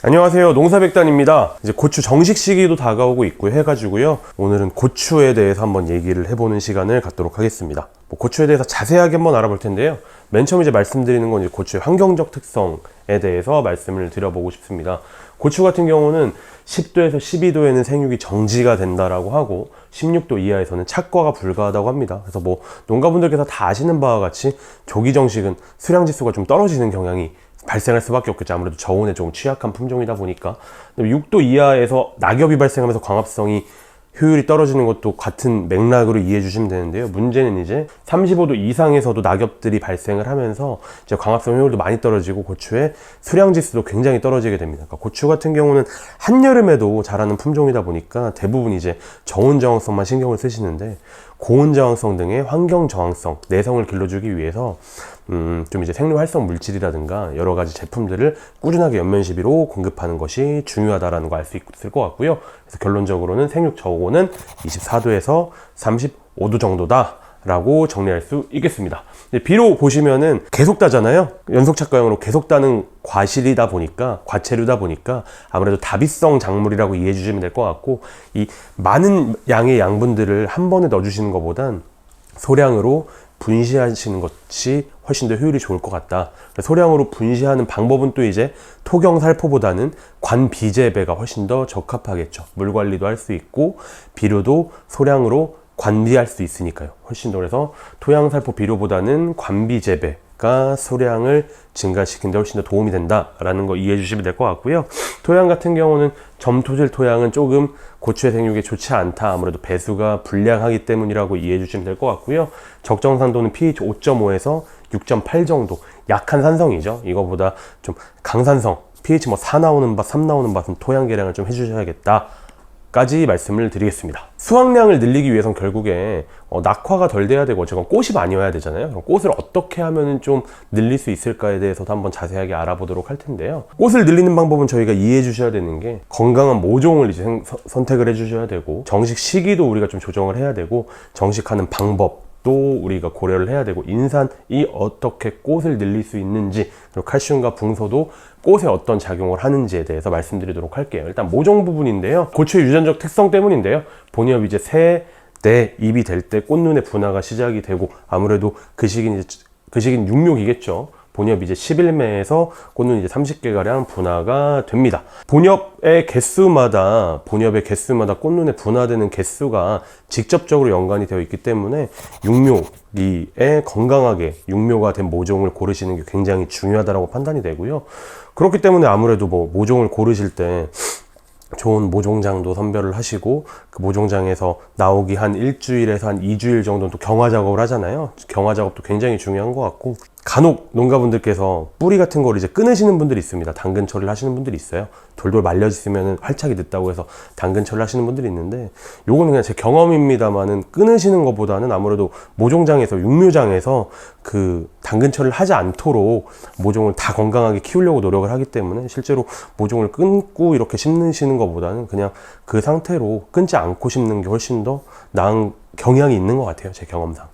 안녕하세요, 농사백단입니다. 이제 고추 정식 시기도 다가오고 있고 해가지고요, 오늘은 고추에 대해서 한번 얘기를 해보는 시간을 갖도록 하겠습니다. 고추에 대해서 자세하게 한번 알아볼 텐데요, 맨 처음 이제 말씀드리는 건 이제 고추의 환경적 특성에 대해서 말씀을 드려보고 싶습니다. 고추 같은 경우는 10도에서 12도에는 생육이 정지가 된다라고 하고 16도 이하에서는 착과가 불가하다고 합니다. 그래서 농가분들께서 다 아시는 바와 같이 조기 정식은 수량 지수가 좀 떨어지는 경향이 발생할 수밖에 없겠죠. 아무래도 저온에 조금 취약한 품종이다 보니까. 6도 이하에서 낙엽이 발생하면서 광합성이 효율이 떨어지는 것도 같은 맥락으로 이해해 주시면 되는데요. 문제는 이제 35도 이상에서도 낙엽들이 발생을 하면서 이제 광합성 효율도 많이 떨어지고 고추의 수량 지수도 굉장히 떨어지게 됩니다. 그러니까 고추 같은 경우는 한여름에도 자라는 품종이다 보니까 대부분 이제 저온 저항성만 신경을 쓰시는데, 고온 저항성 등의 환경 저항성, 내성을 길러주기 위해서 좀 이제 생류 활성 물질이라든가 여러 가지 제품들을 꾸준하게 연면 시비로 공급하는 것이 중요하다라는 거 알 수 있을 것 같고요. 그래서 결론적으로는 생육 저온은 24도에서 35도 정도다 라고 정리할 수 있겠습니다. 비로 보시면은 계속 따잖아요. 연속 착과형으로 계속 따는 과실이다 보니까, 과체류다 보니까 아무래도 다비성 작물이라고 이해해 주시면 될 것 같고, 이 많은 양의 양분들을 한 번에 넣어주시는 것보단 소량으로 분시하시는 것이 훨씬 더 효율이 좋을 것 같다. 소량으로 분시하는 방법은 또 이제 토경살포보다는 관비재배가 훨씬 더 적합하겠죠. 물 관리도 할 수 있고 비료도 소량으로 관비할 수 있으니까요. 훨씬 더, 그래서 토양살포 비료보다는 관비재배가 소량을 증가시키는 데 훨씬 더 도움이 된다라는 거 이해해 주시면 될 것 같고요. 토양 같은 경우는 점토질 토양은 조금 고추의 생육에 좋지 않다. 아무래도 배수가 불량하기 때문이라고 이해해 주시면 될 것 같고요. 적정 산도는 pH 5.5에서 6.8 정도, 약한 산성이죠. 이거보다 좀 강산성, pH 4 나오는 밭, 3 나오는 밭은 토양 개량을 좀 해주셔야겠다 까지 말씀을 드리겠습니다. 수확량을 늘리기 위해선 결국에 낙화가 덜 돼야 되고 어쨌건 꽃이 많이 와야 되잖아요. 그럼 꽃을 어떻게 하면 좀 늘릴 수 있을까에 대해서도 한번 자세하게 알아보도록 할 텐데요. 꽃을 늘리는 방법은 저희가 이해해 주셔야 되는 게, 건강한 모종을 이제 선택을 해 주셔야 되고, 정식 시기도 우리가 좀 조정을 해야 되고, 정식하는 방법 또 우리가 고려를 해야 되고, 인산이 어떻게 꽃을 늘릴 수 있는지, 그리고 칼슘과 붕소도 꽃에 어떤 작용을 하는지에 대해서 말씀드리도록 할게요. 일단 모종 부분인데요, 고추의 유전적 특성 때문인데요, 본엽 이제 새 잎이 될 때 꽃눈의 분화가 시작이 되고, 아무래도 그 시기는 육묘기겠죠. 본엽 이제 11매에서 꽃눈 이제 30개가량 분화가 됩니다. 본엽의 개수마다 꽃눈에 분화되는 개수가 직접적으로 연관이 되어 있기 때문에 육묘기에 건강하게 육묘가 된 모종을 고르시는 게 굉장히 중요하다고 판단이 되고요. 그렇기 때문에 아무래도 모종을 고르실 때 좋은 모종장도 선별을 하시고, 그 모종장에서 나오기 한 일주일에서 한 2주일 정도는 또 경화 작업을 하잖아요. 경화 작업도 굉장히 중요한 것 같고, 간혹 농가분들께서 뿌리 같은 걸 이제 끊으시는 분들이 있습니다. 당근 처리를 하시는 분들이 있어요. 돌돌 말려있으면 활착이 늦다고 해서 당근 처리를 하시는 분들이 있는데, 요거는 그냥 제 경험입니다만은, 끊으시는 것보다는 아무래도 모종장에서, 육묘장에서 그 당근 처리를 하지 않도록 모종을 다 건강하게 키우려고 노력을 하기 때문에, 실제로 모종을 끊고 이렇게 심으시는 것보다는 그냥 그 상태로 끊지 않고 심는 게 훨씬 더 나은 경향이 있는 것 같아요, 제 경험상.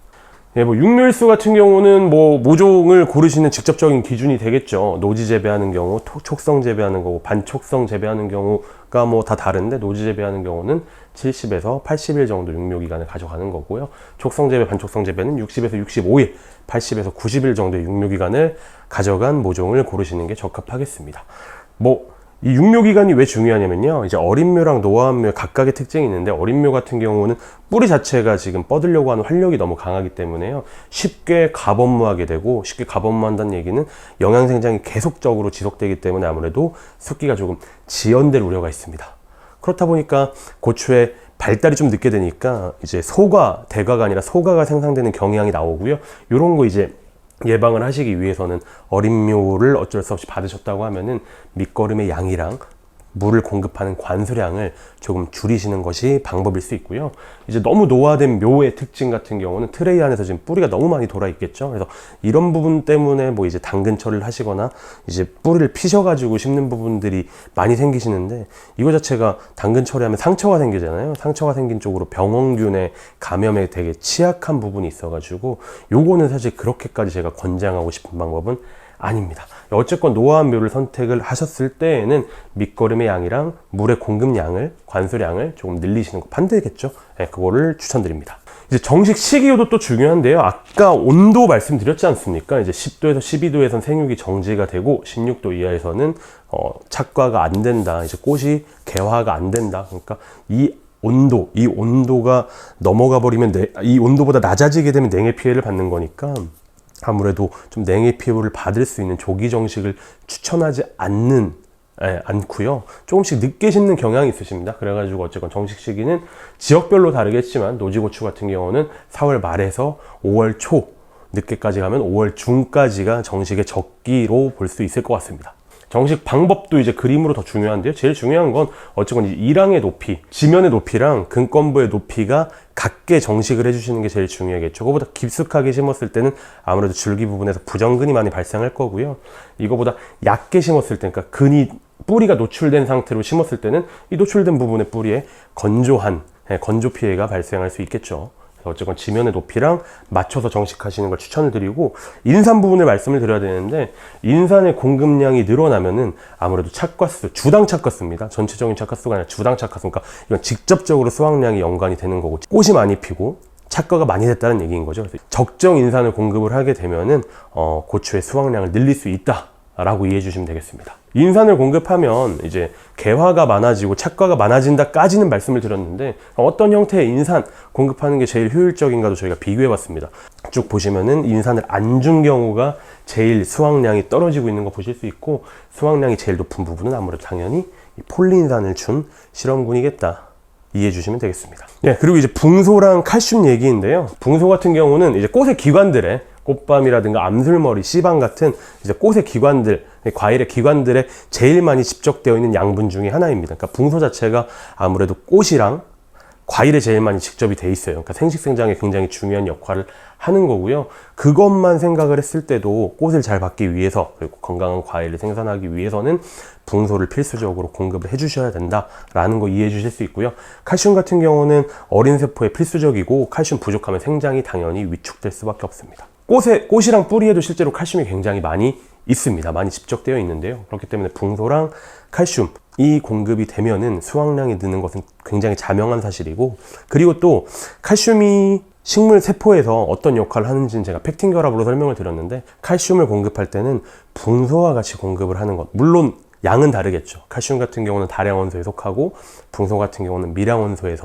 육묘일수 같은 경우는 모종을 고르시는 직접적인 기준이 되겠죠. 노지 재배하는 경우, 촉성 재배하는 거고, 반촉성 재배하는 경우가 다 다른데, 노지 재배하는 경우는 70에서 80일 정도 육묘 기간을 가져가는 거고요. 촉성 재배, 반촉성 재배는 60에서 65일, 80에서 90일 정도의 육묘 기간을 가져간 모종을 고르시는 게 적합하겠습니다. 이 육묘 기간이 왜 중요하냐면요, 이제 어린묘랑 노화한묘 각각의 특징이 있는데, 어린묘 같은 경우는 뿌리 자체가 지금 뻗으려고 하는 활력이 너무 강하기 때문에요, 쉽게 가번무하게 되고, 쉽게 가번무한다는 얘기는 영양 생장이 계속적으로 지속되기 때문에 아무래도 숫기가 조금 지연될 우려가 있습니다. 그렇다 보니까 고추의 발달이 좀 늦게 되니까 이제 대가가 아니라 소가가 생산되는 경향이 나오고요. 이런 거 이제 예방을 하시기 위해서는 어린묘를 어쩔 수 없이 받으셨다고 하면은 밑거름의 양이랑 물을 공급하는 관수량을 조금 줄이시는 것이 방법일 수 있고요. 이제 너무 노화된 묘의 특징 같은 경우는 트레이 안에서 지금 뿌리가 너무 많이 돌아 있겠죠. 그래서 이런 부분 때문에 이제 당근 처리를 하시거나 이제 뿌리를 피셔가지고 심는 부분들이 많이 생기시는데, 이거 자체가 당근 처리하면 상처가 생기잖아요. 상처가 생긴 쪽으로 병원균의 감염에 되게 취약한 부분이 있어가지고, 요거는 사실 그렇게까지 제가 권장하고 싶은 방법은 아닙니다. 어쨌건 노화암묘를 선택을 하셨을 때에는 밑거름의 양이랑 물의 공급량을, 관수량을 조금 늘리시는 거 반대겠죠. 네, 그거를 추천드립니다. 이제 정식 식이요도 또 중요한데요. 아까 온도 말씀드렸지 않습니까? 이제 10도에서 12도에선 생육이 정지가 되고 16도 이하에서는 착과가 안 된다. 이제 꽃이 개화가 안 된다. 그러니까 이 온도가 넘어가 버리면 이 온도보다 낮아지게 되면 냉해 피해를 받는 거니까 아무래도 좀 냉해 피해를 받을 수 있는 조기 정식을 추천하지 않고요. 조금씩 늦게 심는 경향이 있으십니다. 그래가지고 어쨌건 정식 시기는 지역별로 다르겠지만 노지고추 같은 경우는 4월 말에서 5월 초, 늦게까지 가면 5월 중까지가 정식의 적기로 볼 수 있을 것 같습니다. 정식 방법도 이제 그림으로 더 중요한데요. 제일 중요한 건 어쨌건 이랑의 높이, 지면의 높이랑 근권부의 높이가 같게 정식을 해주시는 게 제일 중요하겠죠. 그거보다 깊숙하게 심었을 때는 아무래도 줄기 부분에서 부정근이 많이 발생할 거고요. 이거보다 얕게 심었을 때, 그러니까 뿌리가 노출된 상태로 심었을 때는 이 노출된 부분의 뿌리에 건조 피해가 발생할 수 있겠죠. 어쨌건 지면의 높이랑 맞춰서 정식하시는 걸 추천을 드리고, 인산 부분을 말씀을 드려야 되는데, 인산의 공급량이 늘어나면은 아무래도 착과수, 주당 착과수입니다. 전체적인 착과수가 아니라 주당 착과수. 그러니까 이건 직접적으로 수확량이 연관이 되는 거고, 꽃이 많이 피고 착과가 많이 됐다는 얘기인 거죠. 그래서 적정 인산을 공급을 하게 되면은 고추의 수확량을 늘릴 수 있다 라고 이해해 주시면 되겠습니다. 인산을 공급하면 이제 개화가 많아지고 착과가 많아진다까지는 말씀을 드렸는데, 어떤 형태의 인산 공급하는 게 제일 효율적인가도 저희가 비교해 봤습니다. 쭉 보시면은 인산을 안 준 경우가 제일 수확량이 떨어지고 있는 거 보실 수 있고, 수확량이 제일 높은 부분은 아무래도 당연히 폴리인산을 준 실험군이겠다 이해해 주시면 되겠습니다. 네, 그리고 이제 붕소랑 칼슘 얘기인데요. 붕소 같은 경우는 이제 꽃의 기관들에, 꽃밤이라든가 암술머리, 씨방 같은 이제 꽃의 기관들, 과일의 기관들에 제일 많이 집적되어 있는 양분 중에 하나입니다. 그러니까 붕소 자체가 아무래도 꽃이랑 과일에 제일 많이 직접이 돼 있어요. 그러니까 생식 생장에 굉장히 중요한 역할을 하는 거고요. 그것만 생각을 했을 때도 꽃을 잘 받기 위해서, 그리고 건강한 과일을 생산하기 위해서는 붕소를 필수적으로 공급을 해주셔야 된다라는 거 이해해 주실 수 있고요. 칼슘 같은 경우는 어린 세포에 필수적이고, 칼슘 부족하면 생장이 당연히 위축될 수밖에 없습니다. 꽃이랑 뿌리에도 실제로 칼슘이 굉장히 많이 있습니다. 많이 집적되어 있는데요. 그렇기 때문에 붕소랑 칼슘이 공급이 되면은 수확량이 느는 것은 굉장히 자명한 사실이고, 그리고 또 칼슘이 식물 세포에서 어떤 역할을 하는지는 제가 팩팅 결합으로 설명을 드렸는데, 칼슘을 공급할 때는 붕소와 같이 공급을 하는 것, 물론 양은 다르겠죠. 칼슘 같은 경우는 다량원소에 속하고, 붕소 같은 경우는 미량원소에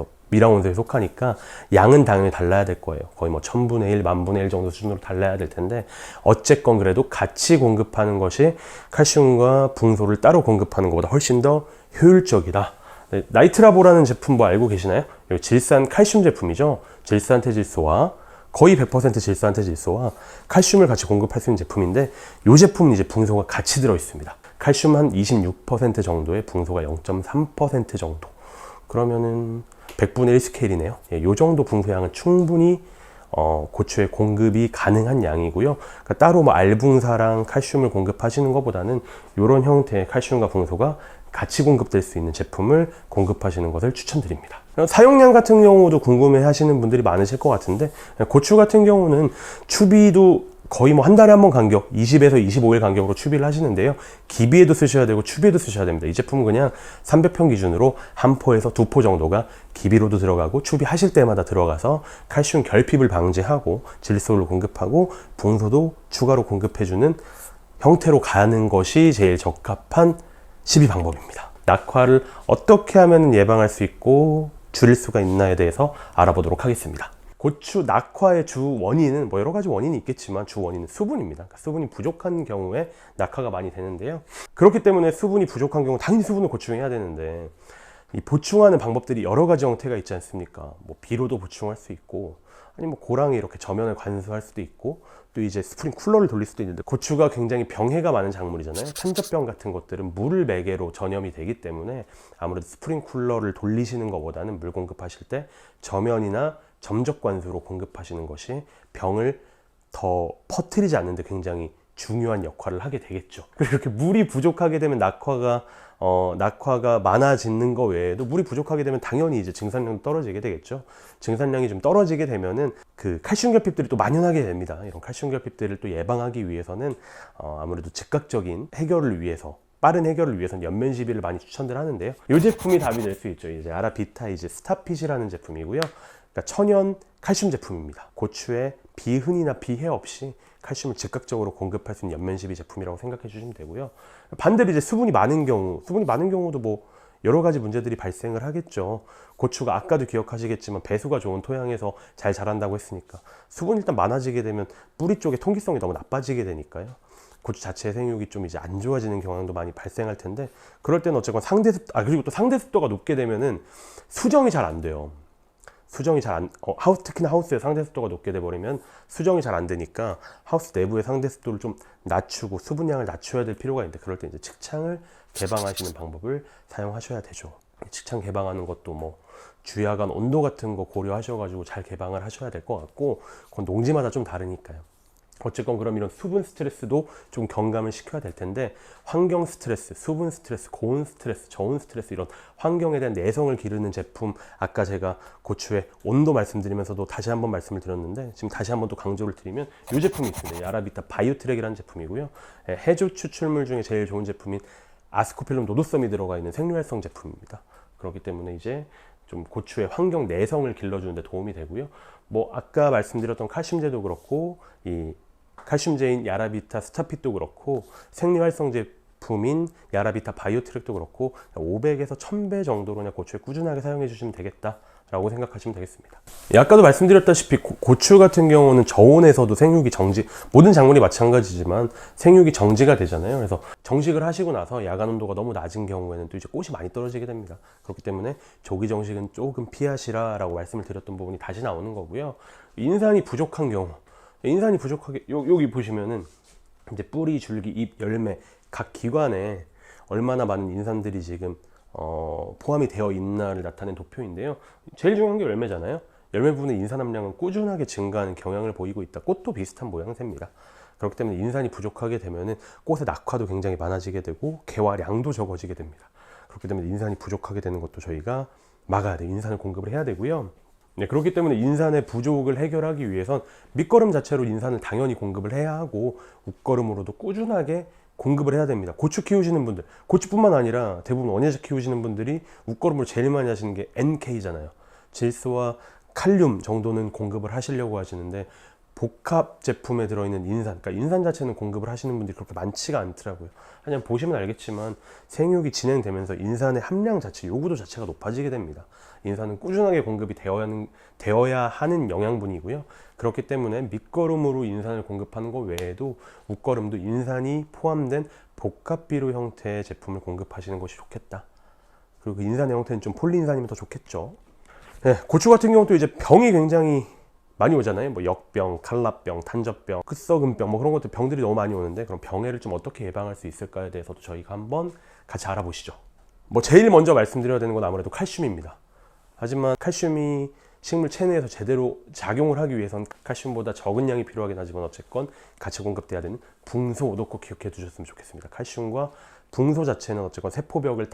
속하니까 양은 당연히 달라야 될 거예요. 거의 뭐 1000분의 1, 10,000분의 1 정도 수준으로 달라야 될 텐데, 어쨌건 그래도 같이 공급하는 것이 칼슘과 붕소를 따로 공급하는 것보다 훨씬 더 효율적이다. 네, 나이트라보라는 제품 뭐 알고 계시나요? 질산 칼슘 제품이죠. 질산태질소와 거의 100% 질산태질소와 칼슘을 같이 공급할 수 있는 제품인데, 이 제품은 이제 붕소가 같이 들어 있습니다. 칼슘 한 26% 정도에 붕소가 0.3% 정도. 그러면은 100분의 1 스케일이네요. 이 정도 붕소양은 충분히 고추에 공급이 가능한 양이고요. 그러니까 따로 뭐 알붕사랑 칼슘을 공급하시는 것보다는 이런 형태의 칼슘과 붕소가 같이 공급될 수 있는 제품을 공급하시는 것을 추천드립니다. 사용량 같은 경우도 궁금해 하시는 분들이 많으실 것 같은데, 고추 같은 경우는 추비도 거의 뭐 한 달에 한 번 간격, 20에서 25일 간격으로 추비를 하시는데요. 기비에도 쓰셔야 되고 추비에도 쓰셔야 됩니다. 이 제품은 그냥 300평 기준으로 한 포에서 2포 정도가 기비로도 들어가고, 추비하실 때마다 들어가서 칼슘 결핍을 방지하고 질소를 공급하고 붕소도 추가로 공급해주는 형태로 가는 것이 제일 적합한 시비 방법입니다. 낙화를 어떻게 하면 예방할 수 있고 줄일 수가 있나에 대해서 알아보도록 하겠습니다. 고추 낙화의 주 원인은 뭐 여러 가지 원인이 있겠지만, 주 원인은 수분입니다. 그러니까 수분이 부족한 경우에 낙화가 많이 되는데요. 그렇기 때문에 수분이 부족한 경우 당연히 수분을 보충해야 되는데, 이 보충하는 방법들이 여러 가지 형태가 있지 않습니까? 뭐 비로도 보충할 수 있고, 아니면 뭐 고랑이 이렇게 저면을 관수할 수도 있고, 또 이제 스프링 쿨러를 돌릴 수도 있는데, 고추가 굉장히 병해가 많은 작물이잖아요. 탄저병 같은 것들은 물을 매개로 전염이 되기 때문에 아무래도 스프링 쿨러를 돌리시는 것보다는 물 공급하실 때 저면이나 점적 관수로 공급하시는 것이 병을 더 퍼뜨리지 않는데 굉장히 중요한 역할을 하게 되겠죠. 그리고 이렇게 물이 부족하게 되면 낙화가 낙화가 많아지는 거 외에도 물이 부족하게 되면 당연히 이제 증산량도 떨어지게 되겠죠. 증산량이 좀 떨어지게 되면은 그 칼슘 결핍들이 또 만연하게 됩니다. 이런 칼슘 결핍들을 또 예방하기 위해서는 아무래도 즉각적인 해결을 위해서, 빠른 해결을 위해서는 연면 시비를 많이 추천들 하는데요. 이 제품이 답이 될 수 있죠. 이제 아라비타이즈 스타핏이라는 제품이고요. 그러니까 천연 칼슘 제품입니다. 고추에 비흔이나 비해 없이 칼슘을 즉각적으로 공급할 수 있는 연면 시비 제품이라고 생각해 주시면 되고요. 반대로 이제 수분이 많은 경우도 뭐 여러 가지 문제들이 발생을 하겠죠. 고추가 아까도 기억하시겠지만 배수가 좋은 토양에서 잘 자란다고 했으니까 수분이 일단 많아지게 되면 뿌리 쪽의 통기성이 너무 나빠지게 되니까요. 고추 자체의 생육이 좀 이제 안 좋아지는 경향도 많이 발생할 텐데, 그럴 때는 어쨌건 그리고 또 상대 습도가 높게 되면은 수정이 잘 안 돼요. 수정이 잘 안, 특히나 하우스의 상대 습도가 높게 돼버리면 수정이 잘 안 되니까 하우스 내부의 상대 습도를 좀 낮추고 수분량을 낮춰야 될 필요가 있는데, 그럴 때 이제 측창을 개방하시는 방법을 사용하셔야 되죠. 측창 개방하는 것도 뭐 주야간 온도 같은 거 고려하셔가지고 잘 개방을 하셔야 될 것 같고, 그건 농지마다 좀 다르니까요. 어쨌건 그럼 이런 수분 스트레스도 좀 경감을 시켜야 될 텐데, 환경 스트레스, 수분 스트레스, 고온 스트레스, 저온 스트레스, 이런 환경에 대한 내성을 기르는 제품, 아까 제가 고추의 온도 말씀드리면서도 다시 한번 말씀을 드렸는데, 지금 다시 한번 또 강조를 드리면 이 제품이 있습니다. 아라비타 바이오트랙이라는 제품이고요. 해조 추출물 중에 제일 좋은 제품인 아스코필름 노도섬이 들어가 있는 생리활성 제품입니다. 그렇기 때문에 이제 좀 고추의 환경 내성을 길러주는 데 도움이 되고요. 뭐 아까 말씀드렸던 칼슘제도 그렇고, 이 칼슘제인 야라비타 스타핏도 그렇고, 생리활성 제품인 야라비타 바이오트랙도 그렇고 500에서 1000배 정도로 그냥 고추에 꾸준하게 사용해 주시면 되겠다 라고 생각하시면 되겠습니다. 아까도 말씀드렸다시피 고추 같은 경우는 저온에서도 생육이 모든 작물이 마찬가지지만 생육이 정지가 되잖아요. 그래서 정식을 하시고 나서 야간 온도가 너무 낮은 경우에는 또 이제 꽃이 많이 떨어지게 됩니다. 그렇기 때문에 조기 정식은 조금 피하시라 라고 말씀을 드렸던 부분이 다시 나오는 거고요. 인산이 부족한 경우, 인산이 부족하게, 여기 보시면은 이제 뿌리, 줄기, 잎, 열매 각 기관에 얼마나 많은 인산들이 지금 포함이 되어 있나를 나타낸 도표인데요. 제일 중요한 게 열매잖아요. 열매 부분의 인산 함량은 꾸준하게 증가하는 경향을 보이고 있다. 꽃도 비슷한 모양새입니다. 그렇기 때문에 인산이 부족하게 되면은 꽃의 낙화도 굉장히 많아지게 되고 개화량도 적어지게 됩니다. 그렇기 때문에 인산이 부족하게 되는 것도 저희가 막아야 돼요. 인산을 공급을 해야 되고요. 네, 그렇기 때문에 인산의 부족을 해결하기 위해선 밑거름 자체로 인산을 당연히 공급을 해야 하고, 웃거름으로도 꾸준하게 공급을 해야 됩니다. 고추 키우시는 분들, 고추뿐만 아니라 대부분 원예적 키우시는 분들이 웃거름을 제일 많이 하시는 게 NK잖아요. 질소와 칼륨 정도는 공급을 하시려고 하시는데, 복합 제품에 들어있는 인산, 그러니까 인산 자체는 공급을 하시는 분들이 그렇게 많지가 않더라고요. 하지만 보시면 알겠지만 생육이 진행되면서 인산의 함량 자체, 요구도 자체가 높아지게 됩니다. 인산은 꾸준하게 공급이 되어야 하는 영양분이고요. 그렇기 때문에 밑거름으로 인산을 공급하는 것 외에도 웃거름도 인산이 포함된 복합비료 형태의 제품을 공급하시는 것이 좋겠다. 그리고 그 인산의 형태는 좀 폴리인산이면 더 좋겠죠. 네, 고추 같은 경우도 이제 병이 굉장히 많이 오잖아요. 뭐 역병, 칼라병, 탄저병, 끝썩은병, 뭐 그런 것들, 병들이 너무 많이 오는데, 그럼 병해를 좀 어떻게 예방할 수 있을까에 대해서도 저희가 한번 같이 알아보시죠. 뭐 제일 먼저 말씀드려야 되는 건 아무래도 칼슘입니다. 하지만 칼슘이 식물 체내에서 제대로 작용을 하기 위해선 칼슘보다 적은 양이 필요하긴 하지만 어쨌건 같이 공급돼야 되는 붕소도 꼭 기억해 두셨으면 좋겠습니다. 칼슘과 붕소 자체는 어쨌건 세포벽의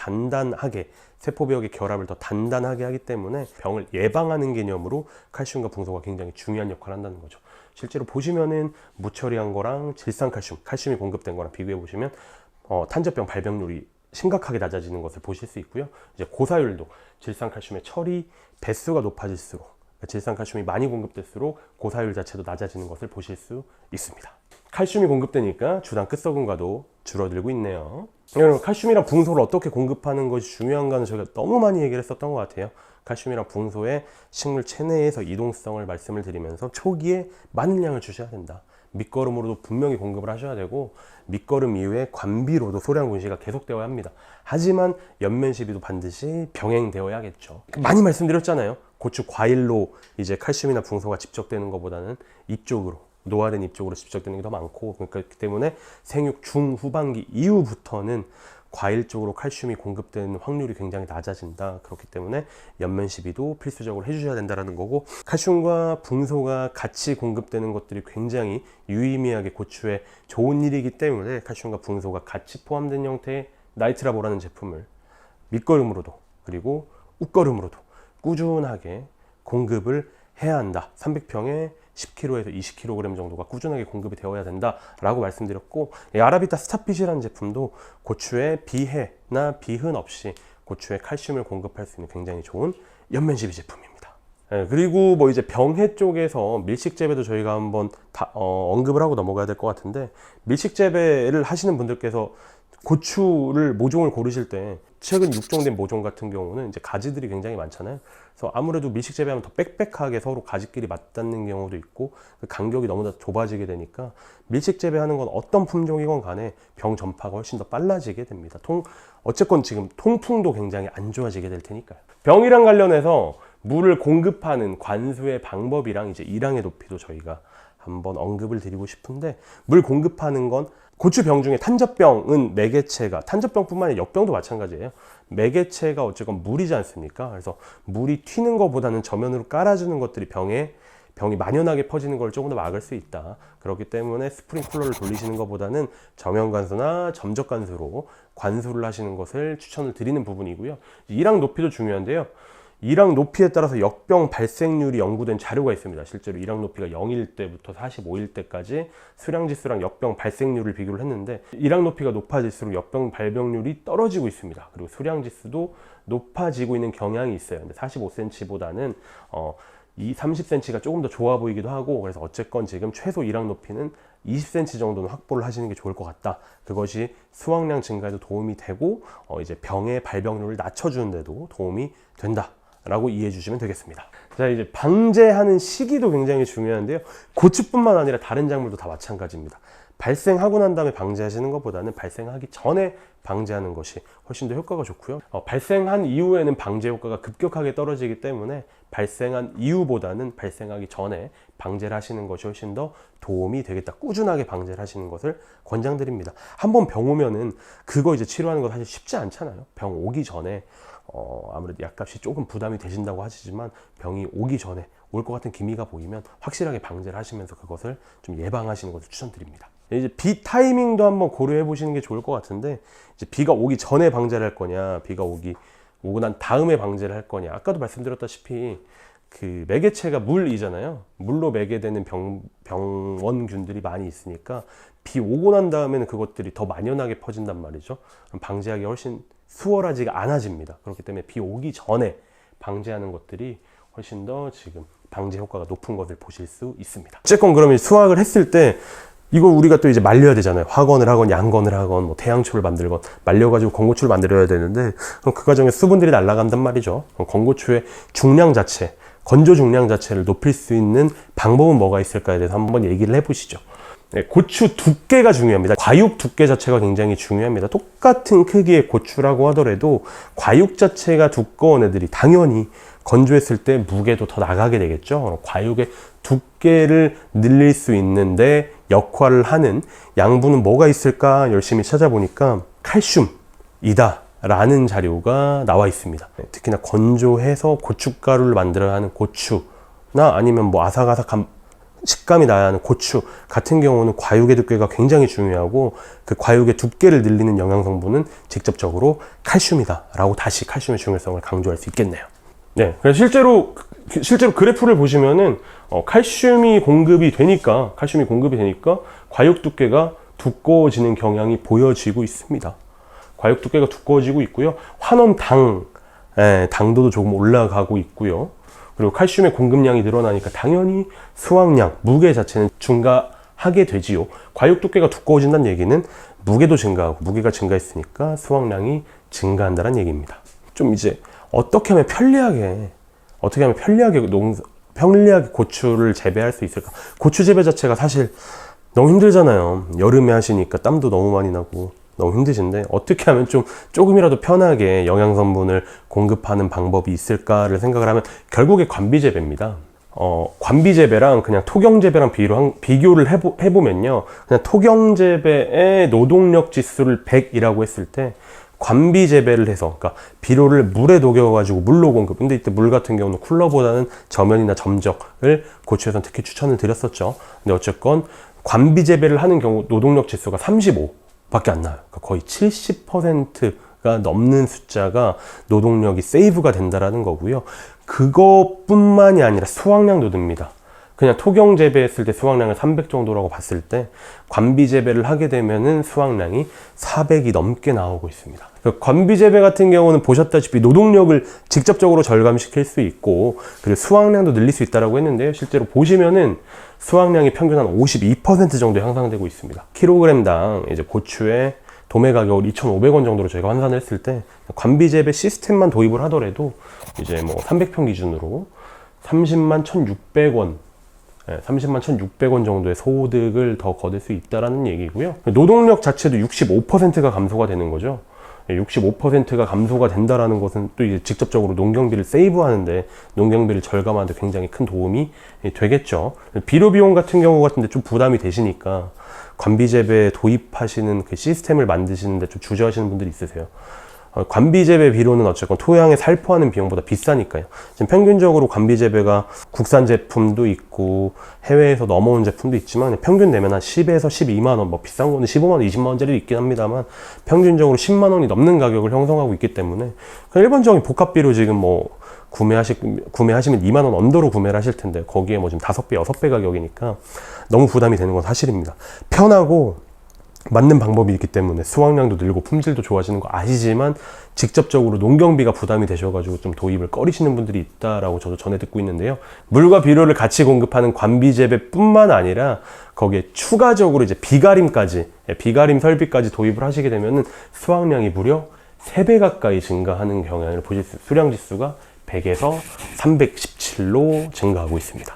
결합을 더 단단하게 하기 때문에 병을 예방하는 개념으로 칼슘과 붕소가 굉장히 중요한 역할을 한다는 거죠. 실제로 보시면은 무처리한 거랑 질산칼슘, 칼슘이 공급된 거랑 비교해 보시면 탄저병 발병률이 심각하게 낮아지는 것을 보실 수 있고요. 이제 고사율도 질산칼슘의 처리 배수가 높아질수록, 그러니까 질산칼슘이 많이 공급될수록 고사율 자체도 낮아지는 것을 보실 수 있습니다. 칼슘이 공급되니까 주당 끝석음과도 줄어들고 있네요. 여러분, 칼슘이랑 붕소를 어떻게 공급하는 것이 중요한가는 저희가 너무 많이 얘기를 했었던 것 같아요. 칼슘이랑 붕소의 식물 체내에서 이동성을 말씀을 드리면서 초기에 많은 양을 주셔야 된다. 밑거름으로도 분명히 공급을 하셔야 되고, 밑거름 이후에 관비로도 소량 분시가 계속되어야 합니다. 하지만 연면 시비도 반드시 병행되어야겠죠. 많이 말씀드렸잖아요. 고추 과일로 이제 칼슘이나 붕소가 집적되는 것보다는 잎 쪽으로, 노화된 잎 쪽으로 집적되는 게 더 많고, 그렇기 때문에 생육 중후반기 이후부터는 과일 쪽으로 칼슘이 공급되는 확률이 굉장히 낮아진다. 그렇기 때문에 연면 시비도 필수적으로 해주셔야 된다는 거고, 칼슘과 붕소가 같이 공급되는 것들이 굉장히 유의미하게 고추에 좋은 일이기 때문에 칼슘과 붕소가 같이 포함된 형태의 나이트라보라는 제품을 밑거름으로도 그리고 웃거름으로도 꾸준하게 공급을 해야 한다. 300평에 10kg에서 20kg 정도가 꾸준하게 공급이 되어야 된다라고 말씀드렸고, 아라비타 스타핏이라는 제품도 고추에 비해나 비흔 없이 고추에 칼슘을 공급할 수 있는 굉장히 좋은 연면시비 제품입니다. 그리고 뭐 이제 병해 쪽에서 밀식 재배도 저희가 한번 언급을 하고 넘어가야 될 것 같은데, 밀식 재배를 하시는 분들께서 고추를 모종을 고르실 때 최근 육종된 모종 같은 경우는 이제 가지들이 굉장히 많잖아요. 그래서 아무래도 밀식 재배하면 더 빽빽하게 서로 가지끼리 맞닿는 경우도 있고, 그 간격이 너무나 좁아지게 되니까 밀식 재배하는 건 어떤 품종이건 간에 병 전파가 훨씬 더 빨라지게 됩니다. 어쨌건 지금 통풍도 굉장히 안 좋아지게 될 테니까요. 병이랑 관련해서 물을 공급하는 관수의 방법이랑 이제 일항의 높이도 저희가 한번 언급을 드리고 싶은데, 물 공급하는 건 고추병 중에 탄저병은 매개체가, 탄저병뿐만 아니라 역병도 마찬가지예요. 매개체가 어쨌건 물이지 않습니까? 그래서 물이 튀는 것보다는 저면으로 깔아주는 것들이 병이 만연하게 퍼지는 걸 조금 더 막을 수 있다. 그렇기 때문에 스프링클러를 돌리시는 것보다는 저면 관수나 점적 관수로 관수를 하시는 것을 추천을 드리는 부분이고요. 일항 높이도 중요한데요. 일항 높이에 따라서 역병 발생률이 연구된 자료가 있습니다. 실제로 일항 높이가 0일 때부터 45일 때까지 수량지수랑 역병 발생률을 비교를 했는데, 일항 높이가 높아질수록 역병 발병률이 떨어지고 있습니다. 그리고 수량지수도 높아지고 있는 경향이 있어요. 근데 45cm보다는 이 30cm가 조금 더 좋아 보이기도 하고, 그래서 어쨌건 지금 최소 일항 높이는 20cm 정도는 확보를 하시는 게 좋을 것 같다. 그것이 수확량 증가에도 도움이 되고 이제 병의 발병률을 낮춰주는 데도 도움이 된다 라고 이해해 주시면 되겠습니다. 자, 이제 방제하는 시기도 굉장히 중요한데요. 고추뿐만 아니라 다른 작물도 다 마찬가지입니다. 발생하고 난 다음에 방제하시는 것보다는 발생하기 전에 방제하는 것이 훨씬 더 효과가 좋고요. 발생한 이후에는 방제 효과가 급격하게 떨어지기 때문에 발생한 이후보다는 발생하기 전에 방제를 하시는 것이 훨씬 더 도움이 되겠다. 꾸준하게 방제를 하시는 것을 권장드립니다. 한번 병 오면은 그거 이제 치료하는 거 사실 쉽지 않잖아요. 병 오기 전에 아무래도 약값이 조금 부담이 되신다고 하시지만, 병이 오기 전에 올 것 같은 기미가 보이면 확실하게 방제를 하시면서 그것을 좀 예방하시는 것을 추천드립니다. 이제 비 타이밍도 한번 고려해 보시는 게 좋을 것 같은데, 이제 비가 오기 전에 방제를 할 거냐, 비가 오고 난 다음에 방제를 할 거냐. 아까도 말씀드렸다시피 그 매개체가 물이잖아요. 물로 매개되는 병원균들이 많이 있으니까 비 오고 난 다음에는 그것들이 더 만연하게 퍼진단 말이죠. 그럼 방제하기 훨씬 수월하지가 않아집니다. 그렇기 때문에 비 오기 전에 방제하는 것들이 훨씬 더 지금 방제 효과가 높은 것을 보실 수 있습니다. 어쨌건 그러면 수확을 했을 때 이거 우리가 또 이제 말려야 되잖아요. 화건을 하건 양건을 하건 뭐 태양초를 만들건 말려가지고 건고추를 만들어야 되는데, 그럼 그 과정에 수분들이 날아간단 말이죠. 그럼 건고추의 중량 자체, 건조 중량 자체를 높일 수 있는 방법은 뭐가 있을까에 대해서 한번 얘기를 해보시죠. 네, 고추 두께가 중요합니다. 과육 두께 자체가 굉장히 중요합니다. 똑같은 크기의 고추라고 하더라도 과육 자체가 두꺼운 애들이 당연히 건조했을 때 무게도 더 나가게 되겠죠. 과육의 두께를 늘릴 수 있는데 역할을 하는 양분은 뭐가 있을까 열심히 찾아보니까 칼슘이다 라는 자료가 나와 있습니다. 특히나 건조해서 고춧가루를 만들어야 하는 고추나 아니면 뭐 아삭아삭한 식감이 나야 하는 고추 같은 경우는 과육의 두께가 굉장히 중요하고, 그 과육의 두께를 늘리는 영양 성분은 직접적으로 칼슘이다 라고 다시 칼슘의 중요성을 강조할 수 있겠네요. 네, 그래서 실제로 그래프를 보시면은 칼슘이 공급이 되니까 과육 두께가 두꺼워지는 경향이 보여지고 있습니다. 과육 두께가 두꺼워지고 있고요. 환원 당도도 조금 올라가고 있고요. 그리고 칼슘의 공급량이 늘어나니까 당연히 수확량, 무게 자체는 증가하게 되지요. 과육 두께가 두꺼워진다는 얘기는 무게도 증가하고, 무게가 증가했으니까 수확량이 증가한다는 얘기입니다. 좀 이제 어떻게 하면 편리하게 고추를 재배할 수 있을까? 고추 재배 자체가 사실 너무 힘들잖아요. 여름에 하시니까 땀도 너무 많이 나고 너무 힘드신데, 어떻게 하면 조금이라도 편하게 영양 성분을 공급하는 방법이 있을까를 생각을 하면 결국에 관비 재배입니다. 관비 재배랑 그냥 토경 재배랑 비교를 해보면요, 그냥 토경 재배의 노동력 지수를 100이라고 했을 때 관비 재배를 해서, 그러니까 비료를 물에 녹여가지고 물로 공급. 근데 이때 물 같은 경우는 쿨러보다는 저면이나 점적을 고추에서는 특히 추천을 드렸었죠. 근데 어쨌건 관비 재배를 하는 경우 노동력 지수가 35. 밖에 안 나요. 그러니까 거의 70%가 넘는 숫자가 노동력이 세이브가 된다라는 거고요. 그것뿐만이 아니라 수확량도 듭니다. 그냥 토경 재배했을 때 수확량을 300 정도라고 봤을 때 관비 재배를 하게 되면은 수확량이 400이 넘게 나오고 있습니다. 그러니까 관비 재배 같은 경우는 보셨다시피 노동력을 직접적으로 절감시킬 수 있고 그리고 수확량도 늘릴 수 있다라고 했는데요. 실제로 보시면은 수확량이 평균 한 52% 정도 향상되고 있습니다. 킬로그램당 이제 고추의 도매 가격을 2,500원 정도로 저희가 환산을 했을 때 관비 재배 시스템만 도입을 하더라도 이제 뭐 300평 기준으로 30만 1,600원 30만 1,600원 정도의 소득을 더 거둘 수 있다는 얘기고요. 노동력 자체도 65%가 감소가 되는 거죠. 65%가 감소가 된다는 것은 또 이제 직접적으로 농경비를 세이브하는데 농경비를 절감하는데 굉장히 큰 도움이 되겠죠. 비료 비용 같은 경우 같은데 좀 부담이 되시니까 관비재배 도입하시는 그 시스템을 만드시는데 좀 주저하시는 분들이 있으세요. 관비재배 비료는 어쨌건 토양에 살포하는 비용보다 비싸니까요. 지금 평균적으로 관비재배가 국산 제품도 있고 해외에서 넘어온 제품도 있지만 평균 내면 한 10에서 12만 원, 뭐 비싼 거는 15만 원, 20만 원짜리 있긴 합니다만 평균적으로 10만 원이 넘는 가격을 형성하고 있기 때문에 일반적인 복합 비료 지금 뭐 구매하시면 2만 원 언더로 구매를 하실 텐데 거기에 뭐 지금 5배, 6배 가격이니까 너무 부담이 되는 건 사실입니다. 편하고 맞는 방법이 있기 때문에 수확량도 늘고 품질도 좋아지는 거 아시지만 직접적으로 농경비가 부담이 되셔가지고 좀 도입을 꺼리시는 분들이 있다라고 저도 전해 듣고 있는데요. 물과 비료를 같이 공급하는 관비재배뿐만 아니라 거기에 추가적으로 이제 비가림 설비까지 도입을 하시게 되면은 수확량이 무려 3배 가까이 증가하는 경향을 보실 수, 수량 지수가 100에서 317로 증가하고 있습니다.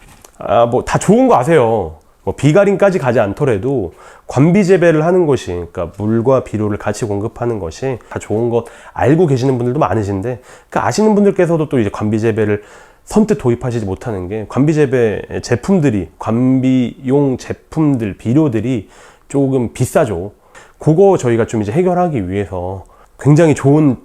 뭐 다 좋은 거 아세요. 뭐 비가림까지 가지 않더라도 관비 재배를 하는 것이, 그러니까 물과 비료를 같이 공급하는 것이 다 좋은 것 알고 계시는 분들도 많으신데, 그 아시는 분들께서도 또 이제 관비 재배를 선뜻 도입하시지 못하는 게 관비 재배 제품들이, 관비용 제품들, 비료들이 조금 비싸죠. 그거 저희가 좀 이제 해결하기 위해서 굉장히 좋은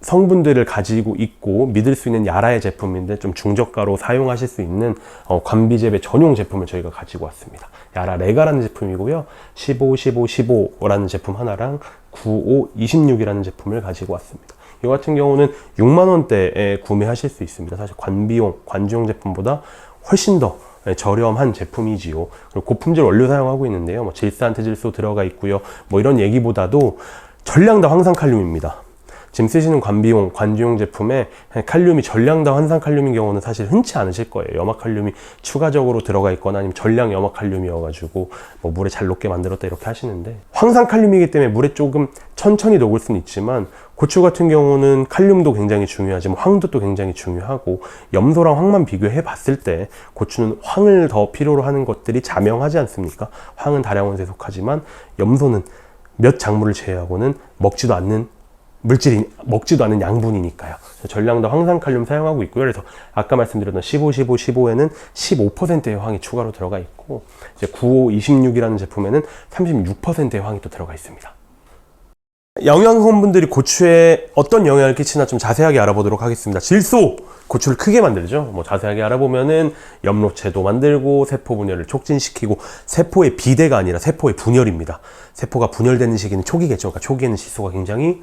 성분들을 가지고 있고 믿을 수 있는 야라의 제품인데 좀 중저가로 사용하실 수 있는 관비재배 전용 제품을 저희가 가지고 왔습니다. 야라 레가라는 제품이고요. 15, 15, 15라는 제품 하나랑 95, 26이라는 제품을 가지고 왔습니다. 이 같은 경우는 6만 원대에 구매하실 수 있습니다. 사실 관주용 제품보다 훨씬 더 저렴한 제품이지요. 그리고 고품질 원료 사용하고 있는데요. 뭐 질산태질소 들어가 있고요. 뭐 이런 얘기보다도 전량다 황산칼륨입니다. 지금 쓰시는 관주용 제품에 칼륨이 전량다 환산칼륨인 경우는 사실 흔치 않으실 거예요. 염화칼륨이 추가적으로 들어가 있거나 아니면 전량 염화칼륨이어가지고 뭐 물에 잘 녹게 만들었다 이렇게 하시는데, 황산칼륨이기 때문에 물에 조금 천천히 녹을 수는 있지만 고추 같은 경우는 칼륨도 굉장히 중요하지만 황도 또 굉장히 중요하고, 염소랑 황만 비교해 봤을 때 고추는 황을 더 필요로 하는 것들이 자명하지 않습니까? 황은 다량원소에 속하지만 염소는 몇 작물을 제외하고는 먹지도 않는 양분이니까요. 전량다 황산칼륨 사용하고 있고요. 그래서 아까 말씀드렸던 15, 15, 15에는 15%의 황이 추가로 들어가 있고, 이제 95, 26이라는 제품에는 36%의 황이 또 들어가 있습니다. 영양성분들이 고추에 어떤 영향을 끼치나 좀 자세하게 알아보도록 하겠습니다. 질소! 고추를 크게 만들죠. 뭐 자세하게 알아보면은 엽록체도 만들고 세포 분열을 촉진시키고, 세포의 비대가 아니라 세포의 분열입니다. 세포가 분열되는 시기는 초기겠죠. 그러니까 초기에는 질소가 굉장히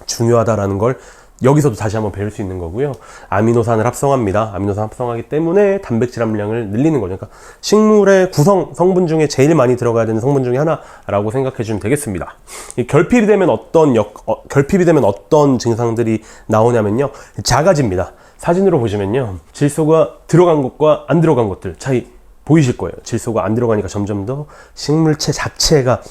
중요하다라는 걸 여기서도 다시 한번 배울 수 있는 거고요. 아미노산을 합성합니다. 아미노산 합성하기 때문에 단백질 함량을 늘리는 거죠. 그러니까 식물의 구성 성분 중에 제일 많이 들어가야 되는 성분 중에 하나라고 생각해 주시면 되겠습니다. 결핍이 되면 어떤 증상들이 나오냐면요, 작아집니다. 사진으로 보시면요, 질소가 들어간 것과 안 들어간 것들 차이 보이실 거예요. 질소가 안 들어가니까 점점 더 식물체 자체가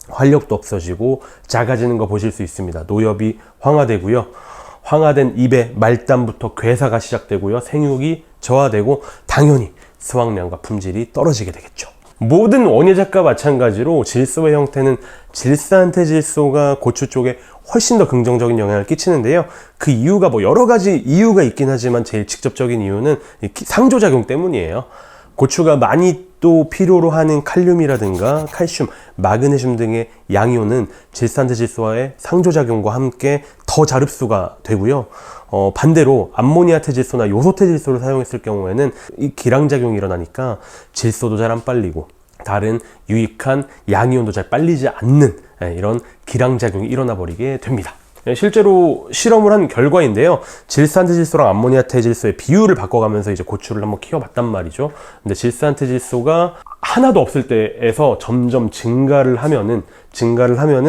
활력도 없어지고 작아지는 거 보실 수 있습니다. 노엽이 황화되고요. 황화된 입에 말단부터 괴사가 시작되고요. 생육이 저하되고 당연히 수확량과 품질이 떨어지게 되겠죠. 모든 원예작과 마찬가지로 질소의 형태는 질산태질소가 고추 쪽에 훨씬 더 긍정적인 영향을 끼치는데요. 그 이유가 뭐 여러 가지 이유가 있긴 하지만 제일 직접적인 이유는 상조작용 때문이에요. 고추가 많이 또 필요로 하는 칼륨이라든가 칼슘, 마그네슘 등의 양이온은 질산태질소와의 상조작용과 함께 더 잘 흡수가 되고요. 반대로 암모니아태질소나 요소태질소를 사용했을 경우에는 이 기량작용이 일어나니까 질소도 잘 안 빨리고 다른 유익한 양이온도 잘 빨리지 않는 이런 기량작용이 일어나 버리게 됩니다. 실제로 실험을 한 결과인데요. 질산트질소랑 암모니아태질소의 비율을 바꿔가면서 이제 고추를 한번 키워봤단 말이죠. 근데 질산트질소가 하나도 없을 때에서 점점 증가를 하면은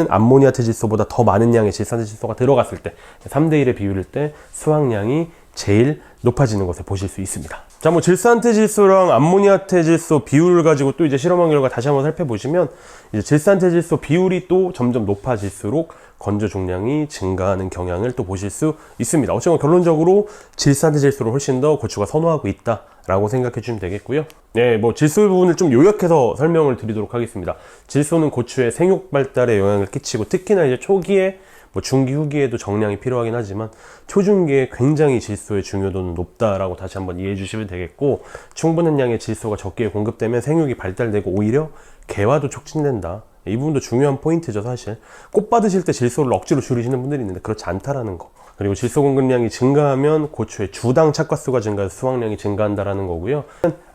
암모니아태질소보다 더 많은 양의 질산트질소가 들어갔을 때 3대1의 비율일 때 수확량이 제일 높아지는 것을 보실 수 있습니다. 자, 질산트질소랑 암모니아태질소 비율을 가지고 또 이제 실험한 결과 다시 한번 살펴보시면 이제 질산트질소 비율이 또 점점 높아질수록 건조 중량이 증가하는 경향을 또 보실 수 있습니다. 어쨌든 결론적으로 질산트질소를 훨씬 더 고추가 선호하고 있다라고 생각해 주시면 되겠고요. 네, 질소 부분을 좀 요약해서 설명을 드리도록 하겠습니다. 질소는 고추의 생육 발달에 영향을 끼치고 특히나 이제 초기에 중기 후기에도 정량이 필요하긴 하지만 초중기에 굉장히 질소의 중요도는 높다라고 다시 한번 이해해 주시면 되겠고, 충분한 양의 질소가 적기에 공급되면 생육이 발달되고 오히려 개화도 촉진된다. 이 부분도 중요한 포인트죠. 사실 꽃 받으실 때 질소를 억지로 줄이시는 분들이 있는데 그렇지 않다라는 거. 그리고 질소 공급량이 증가하면 고추의 주당 착과수가 증가해서 수확량이 증가한다라는 거고요.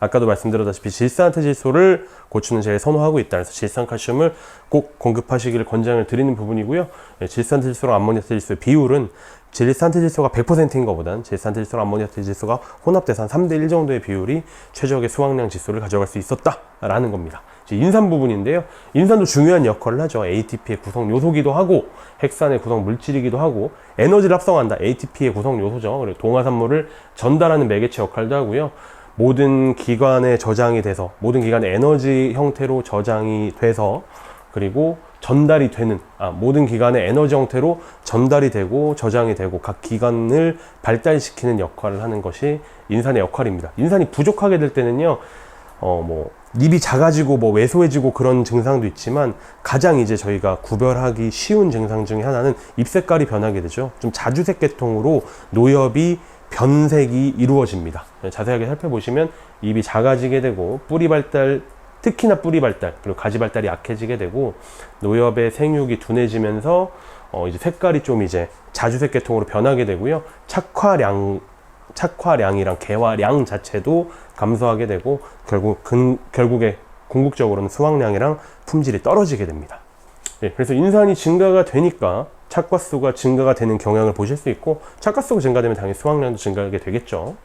아까도 말씀드렸다시피 질산트질소를 고추는 제일 선호하고 있다. 그래서 질산칼슘을 꼭 공급하시기를 권장을 드리는 부분이고요. 질산트질소랑 암모니아태질소의 비율은 질산트질소가 100%인 것보단 질산트질소랑 암모니아태질소가 혼합돼서 한 3대1 정도의 비율이 최적의 수확량 지수를 가져갈 수 있었다라는 겁니다. 인산 부분인데요. 인산도 중요한 역할을 하죠. ATP의 구성 요소기도 하고 핵산의 구성 물질이기도 하고 에너지를 합성한다. ATP의 구성 요소죠. 그리고 동화산물을 전달하는 매개체 역할도 하고요. 모든 기관에 저장이 돼서 모든 기관의 에너지 형태로 저장이 돼서 그리고 전달이 되는 모든 기관의 에너지 형태로 전달이 되고 저장이 되고 각 기관을 발달시키는 역할을 하는 것이 인산의 역할입니다. 인산이 부족하게 될 때는요. 립이 작아지고 왜소해지고 그런 증상도 있지만 가장 이제 저희가 구별하기 쉬운 증상 중에 하나는 잎 색깔이 변하게 되죠. 좀 자주색 계통으로 노엽이 변색이 이루어집니다. 자세하게 살펴보시면 잎이 작아지게 되고 뿌리 발달, 특히나 뿌리 발달 그리고 가지 발달이 약해지게 되고 노엽의 생육이 둔해지면서 이제 색깔이 좀 이제 자주색 계통으로 변하게 되고요. 착화량이랑 개화량 자체도 감소하게 되고 결국에 궁극적으로는 수확량이랑 품질이 떨어지게 됩니다. 그래서 인산이 증가가 되니까 착과수가 증가가 되는 경향을 보실 수 있고 착과수가 증가되면 당연히 수확량도 증가하게 되겠죠.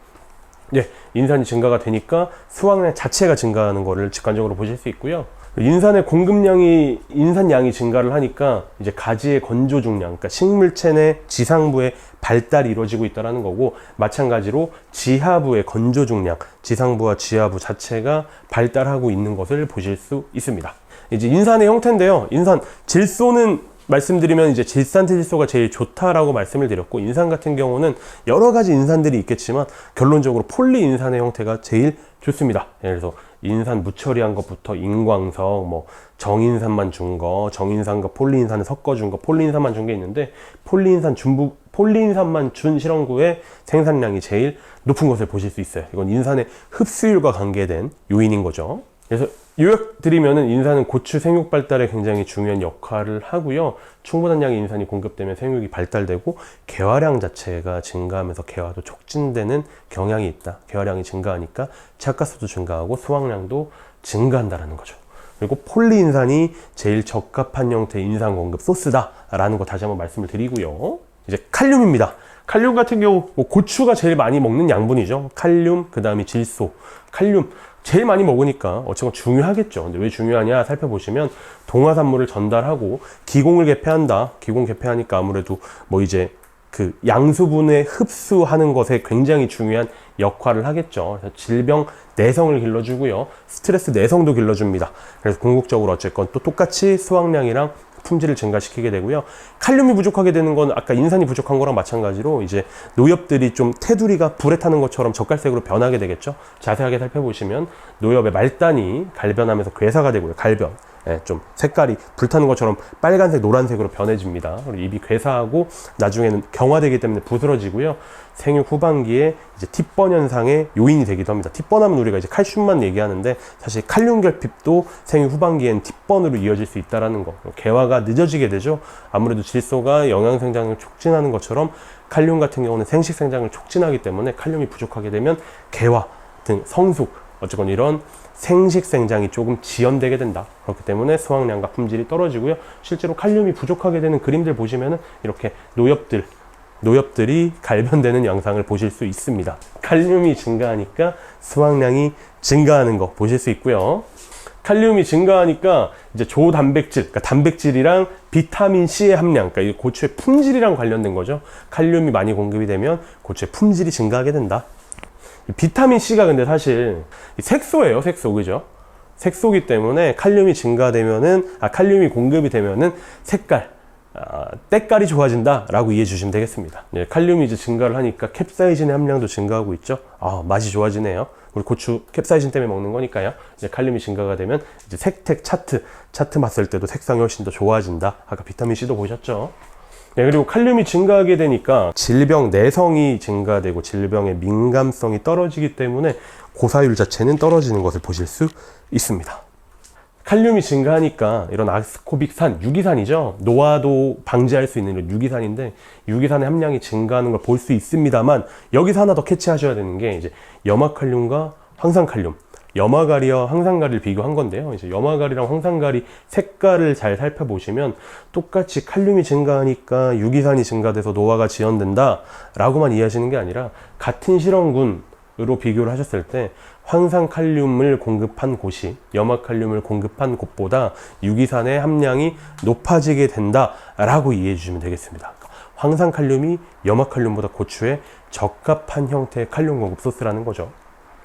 인산이 증가가 되니까 수확량 자체가 증가하는 것을 직관적으로 보실 수 있고요. 인산의 공급량이 인산량이 증가를 하니까 이제 가지의 건조 중량, 그러니까 식물체 내 지상부의 발달이 이루어지고 있다는 거고 마찬가지로 지하부의 건조 중량, 지상부와 지하부 자체가 발달하고 있는 것을 보실 수 있습니다. 이제 인산의 형태인데요. 인산 질소는 말씀드리면 이제 질산트질소가 제일 좋다라고 말씀을 드렸고 인산 같은 경우는 여러 가지 인산들이 있겠지만 결론적으로 폴리인산의 형태가 제일 좋습니다. 그래서 인산 무처리한 것부터 인광석, 정인산만 준 거, 정인산과 폴리인산을 섞어준 거, 폴리인산만 준 게 있는데 폴리인산만 준 실험구의 생산량이 제일 높은 것을 보실 수 있어요. 이건 인산의 흡수율과 관계된 요인인 거죠. 그래서 요약드리면은 인산은 고추 생육 발달에 굉장히 중요한 역할을 하고요. 충분한 양의 인산이 공급되면 생육이 발달되고 개화량 자체가 증가하면서 개화도 촉진되는 경향이 있다. 개화량이 증가하니까 착과수도 증가하고 수확량도 증가한다라는 거죠. 그리고 폴리인산이 제일 적합한 형태의 인산 공급 소스다라는 거 다시 한번 말씀을 드리고요. 이제 칼륨입니다. 칼륨 같은 경우 고추가 제일 많이 먹는 양분이죠. 칼륨, 그 다음에 질소. 칼륨 제일 많이 먹으니까 어쨌건 중요하겠죠. 근데 왜 중요하냐 살펴보시면 동화산물을 전달하고 기공을 개폐한다. 기공 개폐하니까 아무래도 이제 그 양수분의 흡수하는 것에 굉장히 중요한 역할을 하겠죠. 그래서 질병 내성을 길러주고요. 스트레스 내성도 길러줍니다. 그래서 궁극적으로 어쨌건 또 똑같이 수확량이랑 품질을 증가시키게 되고요. 칼륨이 부족하게 되는 건 아까 인산이 부족한 거랑 마찬가지로 이제 노엽들이 좀 테두리가 불에 타는 것처럼 젓갈색으로 변하게 되겠죠. 자세하게 살펴보시면 노엽의 말단이 갈변하면서 괴사가 되고요. 갈변. 좀 색깔이 불타는 것처럼 빨간색, 노란색으로 변해집니다. 그리고 잎이 괴사하고 나중에는 경화되기 때문에 부스러지고요. 생육 후반기에 이제 팁번 현상의 요인이 되기도 합니다. 팁번하면 우리가 이제 칼슘만 얘기하는데 사실 칼륨 결핍도 생육 후반기엔 팁번으로 이어질 수 있다는 거. 개화가 늦어지게 되죠. 아무래도 질소가 영양 생장을 촉진하는 것처럼 칼륨 같은 경우는 생식 생장을 촉진하기 때문에 칼륨이 부족하게 되면 개화 등 성숙 어쨌건 이런 생식생장이 조금 지연되게 된다. 그렇기 때문에 수확량과 품질이 떨어지고요. 실제로 칼륨이 부족하게 되는 그림들 보시면은 이렇게 노엽들이 갈변되는 영상을 보실 수 있습니다. 칼륨이 증가하니까 수확량이 증가하는 거 보실 수 있고요. 칼륨이 증가하니까 이제 조단백질, 그러니까 단백질이랑 비타민 C의 함량, 그러니까 이 고추의 품질이랑 관련된 거죠. 칼륨이 많이 공급이 되면 고추의 품질이 증가하게 된다. 비타민 C가 근데 사실 색소예요, 색소, 그죠? 색소기 때문에 칼륨이 증가되면은, 칼륨이 공급이 되면은 때깔이 좋아진다 라고 이해해 주시면 되겠습니다. 네, 칼륨이 이제 증가를 하니까 캡사이신의 함량도 증가하고 있죠. 맛이 좋아지네요. 우리 고추 캡사이신 때문에 먹는 거니까요. 이제 칼륨이 증가가 되면 이제 색택 차트 봤을 때도 색상이 훨씬 더 좋아진다. 아까 비타민 C도 보셨죠? 네, 그리고 칼륨이 증가하게 되니까 질병 내성이 증가되고 질병의 민감성이 떨어지기 때문에 고사율 자체는 떨어지는 것을 보실 수 있습니다. 칼륨이 증가하니까 이런 아스코빅산, 유기산이죠. 노화도 방지할 수 있는 유기산인데 유기산의 함량이 증가하는 걸 볼 수 있습니다만 여기서 하나 더 캐치하셔야 되는 게 이제 염화칼륨과 황산칼륨, 염화가리와 황산가리를 비교한 건데요. 이제 염화가리랑 황산가리 색깔을 잘 살펴보시면 똑같이 칼륨이 증가하니까 유기산이 증가돼서 노화가 지연된다 라고만 이해하시는 게 아니라 같은 실험군으로 비교를 하셨을 때 황산칼륨을 공급한 곳이 염화칼륨을 공급한 곳보다 유기산의 함량이 높아지게 된다라고 이해해 주시면 되겠습니다. 황산칼륨이 염화칼륨보다 고추에 적합한 형태의 칼륨 공급 소스라는 거죠.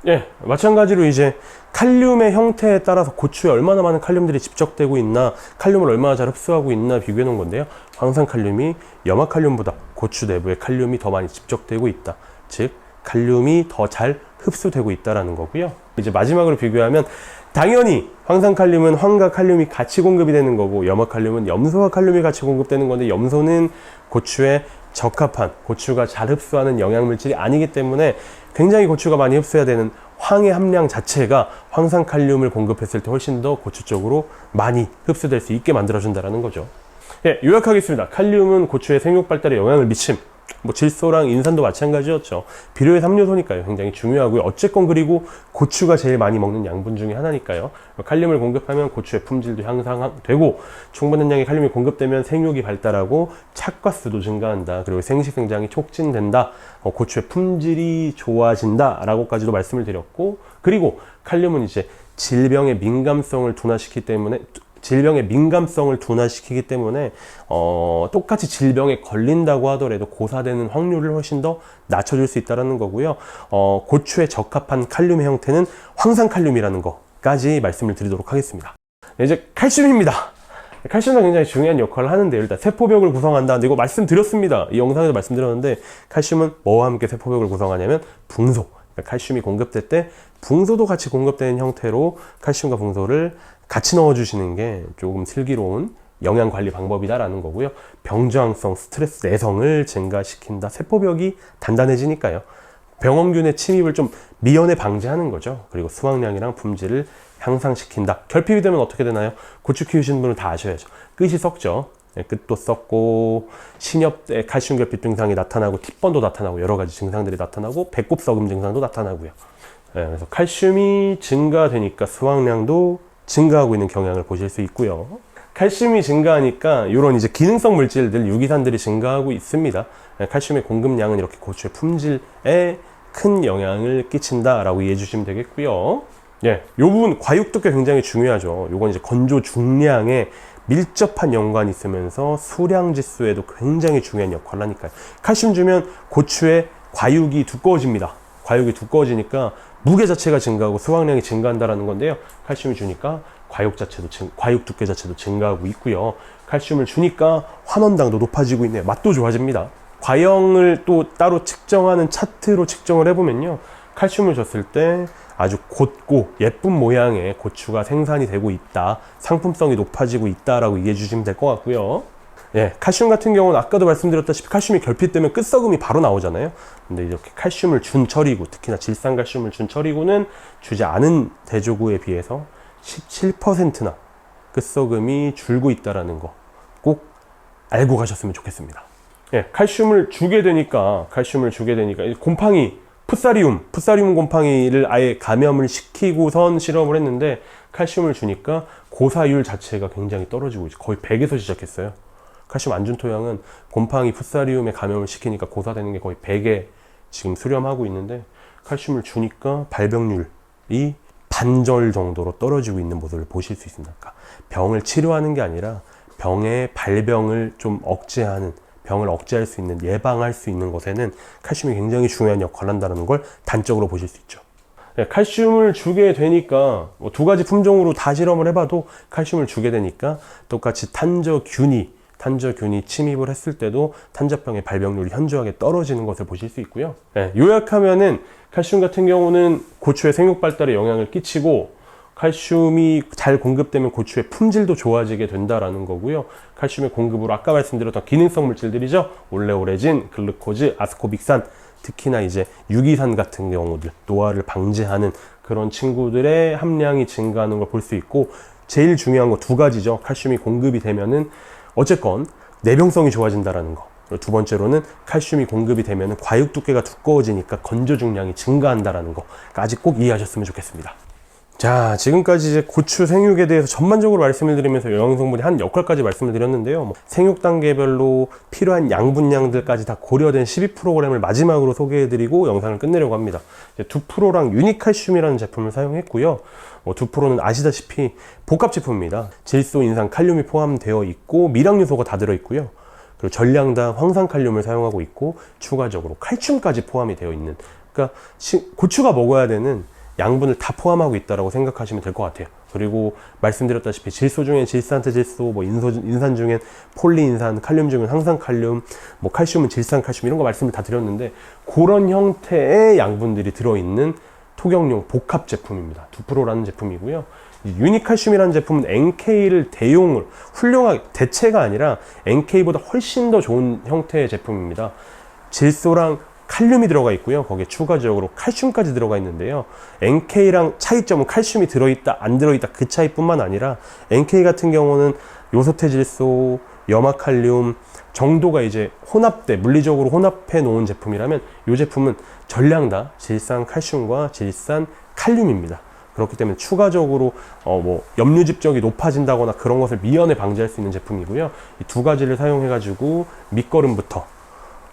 예, 마찬가지로 이제 칼륨의 형태에 따라서 고추에 얼마나 많은 칼륨들이 집적되고 있나, 칼륨을 얼마나 잘 흡수하고 있나 비교해 놓은 건데요. 황산칼륨이 염화칼륨보다 고추 내부에 칼륨이 더 많이 집적되고 있다. 즉 칼륨이 더 잘 흡수되고 있다는 거고요. 이제 마지막으로 비교하면 당연히 황산칼륨은 황과 칼륨이 같이 공급이 되는 거고 염화칼륨은 염소와 칼륨이 같이 공급되는 건데 염소는 고추에 적합한, 고추가 잘 흡수하는 영양물질이 아니기 때문에 굉장히 고추가 많이 흡수해야 되는 황의 함량 자체가 황산칼륨을 공급했을 때 훨씬 더 고추 쪽으로 많이 흡수될 수 있게 만들어준다는 거죠. 예, 요약하겠습니다. 칼륨은 고추의 생육 발달에 영향을 미침, 질소랑 인산도 마찬가지였죠. 비료의 3요소니까요. 굉장히 중요하고요. 어쨌건 그리고 고추가 제일 많이 먹는 양분 중에 하나니까요. 칼륨을 공급하면 고추의 품질도 향상되고 충분한 양의 칼륨이 공급되면 생육이 발달하고 착과수도 증가한다. 그리고 생식생장이 촉진된다. 고추의 품질이 좋아진다 라고까지도 말씀을 드렸고, 그리고 칼륨은 이제 질병의 민감성을 둔화시키기 때문에 똑같이 질병에 걸린다고 하더라도 고사되는 확률을 훨씬 더 낮춰줄 수 있다는 거고요. 고추에 적합한 칼륨의 형태는 황산칼륨이라는 것까지 말씀을 드리도록 하겠습니다. 네, 이제 칼슘입니다. 칼슘은 굉장히 중요한 역할을 하는데요. 일단 세포벽을 구성한다. 이거 말씀드렸습니다. 이 영상에서 말씀드렸는데 칼슘은 뭐와 함께 세포벽을 구성하냐면 붕소. 그러니까 칼슘이 공급될 때 붕소도 같이 공급되는 형태로 칼슘과 붕소를 같이 넣어주시는 게 조금 슬기로운 영양관리 방법이다라는 거고요. 병저항성, 스트레스 내성을 증가시킨다. 세포벽이 단단해지니까요. 병원균의 침입을 좀 미연에 방지하는 거죠. 그리고 수확량이랑 품질을 향상시킨다. 결핍이 되면 어떻게 되나요? 고추 키우시는 분은 다 아셔야죠. 끝이 썩죠. 끝도 썩고 신엽 칼슘 결핍 증상이 나타나고 팁번도 나타나고 여러 가지 증상들이 나타나고 배꼽 썩음 증상도 나타나고요. 그래서 칼슘이 증가되니까 수확량도 증가하고 있는 경향을 보실 수 있고요. 칼슘이 증가하니까 이런 이제 기능성 물질들, 유기산들이 증가하고 있습니다. 칼슘의 공급량은 이렇게 고추의 품질에 큰 영향을 끼친다라고 이해해 주시면 되겠고요. 예, 이 부분 과육 두께 굉장히 중요하죠. 이건 이제 건조 중량에 밀접한 연관이 있으면서 수량 지수에도 굉장히 중요한 역할을 하니까요. 칼슘 주면 고추의 과육이 두꺼워집니다. 과육이 두꺼워지니까 무게 자체가 증가하고 수확량이 증가한다는 건데요. 칼슘을 주니까 과육 두께 자체도 증가하고 있고요. 칼슘을 주니까 환원당도 높아지고 있네요. 맛도 좋아집니다. 과형을 또 따로 측정하는 차트로 측정을 해보면요. 칼슘을 줬을 때 아주 곧고 예쁜 모양의 고추가 생산이 되고 있다. 상품성이 높아지고 있다라고 이해해 주시면 될 것 같고요. 예, 칼슘 같은 경우는 아까도 말씀드렸다시피 칼슘이 결핍되면 끝썩음이 바로 나오잖아요. 근데 이렇게 칼슘을 준 처리구, 특히나 질산칼슘을 준 처리구는 주지 않은 대조구에 비해서 17%나 끝썩음이 줄고 있다는 거 꼭 알고 가셨으면 좋겠습니다. 예, 칼슘을 주게 되니까 곰팡이 풋사리움 곰팡이를 아예 감염을 시키고선 실험을 했는데 칼슘을 주니까 고사율 자체가 굉장히 떨어지고 있죠. 거의 100에서 시작했어요. 칼슘 안 준 토양은 곰팡이 풋사리움에 감염을 시키니까 고사되는 게 거의 100에 지금 수렴하고 있는데, 칼슘을 주니까 발병률이 반절 정도로 떨어지고 있는 모습을 보실 수 있습니다. 그러니까 병을 치료하는 게 아니라 병의 발병을 좀 억제하는, 병을 억제할 수 있는, 예방할 수 있는 것에는 칼슘이 굉장히 중요한 역할을 한다는 걸 단적으로 보실 수 있죠. 칼슘을 주게 되니까 뭐 두 가지 품종으로 다 실험을 해봐도 칼슘을 주게 되니까 똑같이 탄저균이 침입을 했을 때도 탄저병의 발병률이 현저하게 떨어지는 것을 보실 수 있고요. 요약하면은 칼슘 같은 경우는 고추의 생육 발달에 영향을 끼치고, 칼슘이 잘 공급되면 고추의 품질도 좋아지게 된다라는 거고요. 칼슘의 공급으로 아까 말씀드렸던 기능성 물질들이죠. 올레오레진, 글루코즈, 아스코빅산, 특히나 이제 유기산 같은 경우들, 노화를 방지하는 그런 친구들의 함량이 증가하는 걸 볼 수 있고, 제일 중요한 거 두 가지죠. 칼슘이 공급이 되면은 어쨌건 내병성이 좋아진다라는 거. 그리고 두 번째로는 칼슘이 공급이 되면은 과육 두께가 두꺼워지니까 건조 중량이 증가한다라는 거까지 꼭 이해하셨으면 좋겠습니다. 자, 지금까지 이제 고추 생육에 대해서 전반적으로 말씀을 드리면서 영양성분의 한 역할까지 말씀을 드렸는데요. 생육 단계별로 필요한 양분량들까지 다 고려된 12프로그램을 마지막으로 소개해드리고 영상을 끝내려고 합니다. 두프로랑 유니칼슘이라는 제품을 사용했고요. 두프로는 아시다시피 복합 제품입니다. 질소, 인산, 칼륨이 포함되어 있고 미량요소가 다 들어있고요. 그리고 전량당 황산칼륨을 사용하고 있고 추가적으로 칼슘까지 포함이 되어 있는, 그러니까 고추가 먹어야 되는 양분을 다 포함하고 있다고 생각하시면 될 것 같아요. 그리고 말씀드렸다시피 질소 중엔 질산트질소, 인산 중엔 폴리인산, 칼륨 중엔 항산칼륨, 칼슘은 질산칼슘, 이런 거 말씀을 다 드렸는데, 그런 형태의 양분들이 들어있는 토경용 복합 제품입니다. 두프로라는 제품이고요. 유니칼슘이라는 제품은 NK를 대용을 훌륭하게, 대체가 아니라 NK보다 훨씬 더 좋은 형태의 제품입니다. 질소랑 칼륨이 들어가 있고요. 거기에 추가적으로 칼슘까지 들어가 있는데요. NK랑 차이점은 칼슘이 들어있다 안 들어있다 그 차이뿐만 아니라, NK 같은 경우는 요소태질소, 염화칼륨 정도가 이제 물리적으로 혼합해 놓은 제품이라면, 이 제품은 전량 질산 칼슘과 질산 칼륨입니다. 그렇기 때문에 추가적으로 염류 집적이 높아진다거나 그런 것을 미연에 방지할 수 있는 제품이고요. 이 두 가지를 사용해 가지고 밑거름부터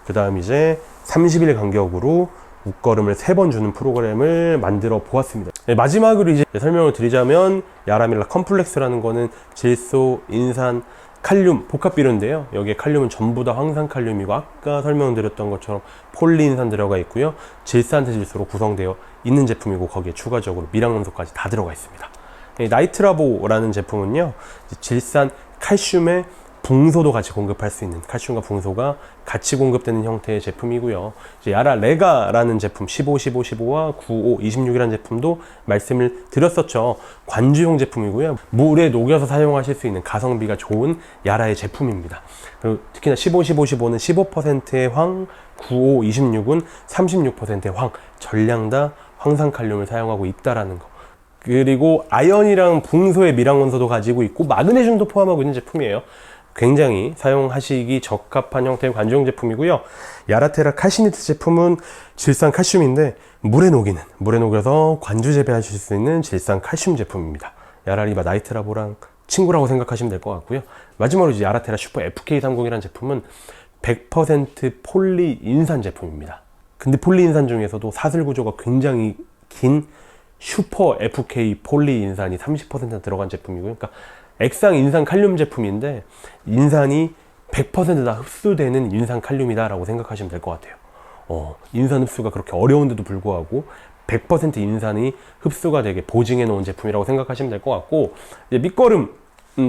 그 다음 이제 30일 간격으로 웃거름을 3번 주는 프로그램을 만들어 보았습니다. 마지막으로 이제 설명을 드리자면, 야라밀라 컴플렉스라는 거는 질소, 인산, 칼륨 복합 비료인데요. 여기에 칼륨은 전부 다 황산칼륨이고, 아까 설명드렸던 것처럼 폴리인산 들어가 있고요. 질산트질소로 구성되어 있는 제품이고, 거기에 추가적으로 미량염소까지 다 들어가 있습니다. 나이트라보라는 제품은요, 질산 칼슘의 붕소도 같이 공급할 수 있는, 칼슘과 붕소가 같이 공급되는 형태의 제품이고요. 이제 야라레가라는 제품 15, 15, 15와 95, 26이라는 제품도 말씀을 드렸었죠. 관주용 제품이고요. 물에 녹여서 사용하실 수 있는 가성비가 좋은 야라의 제품입니다. 그리고 특히나 15, 15, 15는 15%의 황, 95, 26은 36%의 황, 전량 다 황산칼륨을 사용하고 있다라는 거. 그리고 아연이랑 붕소의 미량원소도 가지고 있고 마그네슘도 포함하고 있는 제품이에요. 굉장히 사용하시기 적합한 형태의 관주용 제품이고요. 야라테라 칼시니트 제품은 질산 칼슘인데 물에 녹여서 관주 재배하실 수 있는 질산 칼슘 제품입니다. 야라리바 나이트라보랑 친구라고 생각하시면 될 것 같고요. 마지막으로 이제 야라테라 슈퍼 FK30이라는 제품은 100% 폴리인산 제품입니다. 근데 폴리인산 중에서도 사슬 구조가 굉장히 긴 슈퍼 FK 폴리인산이 30% 들어간 제품이고요. 그러니까 액상 인산 칼륨 제품인데 인산이 100% 다 흡수되는 인산 칼륨이다 라고 생각하시면 될 것 같아요. 인산 흡수가 그렇게 어려운데도 불구하고 100% 인산이 흡수가 되게 보증해 놓은 제품이라고 생각하시면 될 것 같고, 이제 밑거름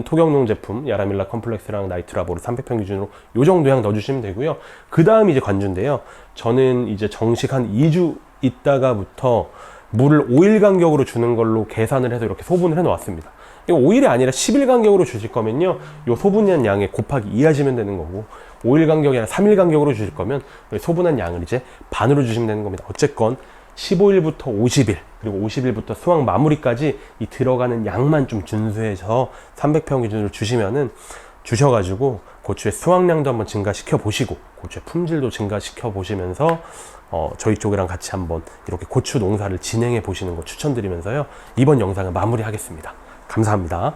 토경용 제품 야라밀라 컴플렉스랑 나이트라보를 300평 기준으로 요 정도 양 넣어주시면 되고요. 그 다음 이제 관주인데요. 저는 이제 정식 한 2주 있다가부터 물을 5일 간격으로 주는 걸로 계산을 해서 이렇게 소분을 해 놓았습니다. 이거 5일이 아니라 10일 간격으로 주실 거면요, 요 소분한 양에 곱하기 2 하시면 되는 거고, 5일 간격이 아니라 3일 간격으로 주실 거면 소분한 양을 이제 반으로 주시면 되는 겁니다. 어쨌건 15일부터 50일, 그리고 50일부터 수확 마무리까지 이 들어가는 양만 좀 준수해서 300평 기준으로 주셔가지고 고추의 수확량도 한번 증가시켜 보시고 고추의 품질도 증가시켜 보시면서 저희 쪽이랑 같이 한번 이렇게 고추 농사를 진행해 보시는 거 추천드리면서요, 이번 영상을 마무리하겠습니다. 감사합니다.